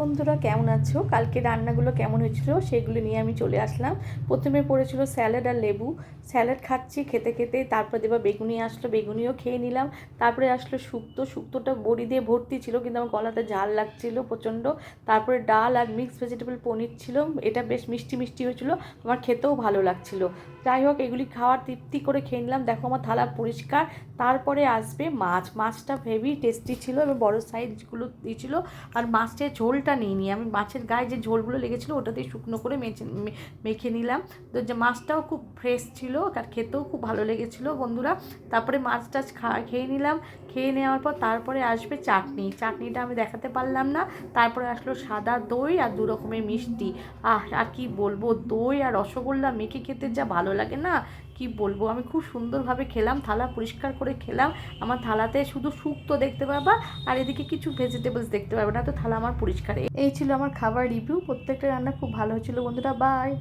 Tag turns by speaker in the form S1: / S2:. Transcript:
S1: বন্ধুরা কেমন আছো? কালকে রান্নাগুলো কেমন হয়েছিল সেগুলো নিয়ে আমি চলে আসলাম। প্রথমে পড়েছিল স্যালাড আর লেবু। স্যালাড খাচ্ছি, খেতে খেতে তারপর দেবা বেগুনি আসলো, বেগুনিও খেয়ে নিলাম। তারপরে আসলো শুক্তোটা বড়ি দিয়ে ভর্তি ছিল, কিন্তু আমার গলাতে ঝাল লাগছিল প্রচণ্ড। তারপরে ডাল আর মিক্স ভেজিটেবল পনির ছিল, এটা বেশ মিষ্টি মিষ্টি হয়েছিল, আমার খেতেও ভালো লাগছিল। যাই হোক, এগুলি খাওয়ার তৃপ্তি করে খেয়ে নিলাম। দেখো আমার থালা পরিষ্কার। তারপরে আসবে মাছটা হেভি টেস্টি ছিল এবং বড় সাইজগুলো দিয়েছিল। আর মাছের ঝোলটা নিইনি আমি, মাছের গায়ে যে ঝোলগুলো লেগেছিলো ওটাতেই শুকনো করে মেখে নিলাম। তো যে মাছটাও খুব ফ্রেশ ছিল আর খেতেও খুব ভালো লেগেছিলো বন্ধুরা। তারপরে মাছটা খেয়ে নিলাম। খেয়ে নেওয়ার পর তারপরে আসবে চাটনিটা আমি দেখাতে পারলাম না। তারপরে আসলো সাদা দই আর দু রকমের মিষ্টি। আর কি বলবো, দই আর রসগোল্লা মেখে খেতে যা ভালো লাগে না, কি বলবো। আমি খুব সুন্দরভাবে খেলাম, থালা পরিষ্কার করে খেলাম। আমার থালাতে শুধু শুক্তো দেখতে পাবা আর এদিকে কিছু ভেজিটেবলস দেখতে পাবে না, তো থালা আমার পরিষ্কার। এই ছিল আমার খাবার রিভিউ। প্রত্যেকটা রান্না খুব ভালো হয়েছিল বন্ধুরা। বাই।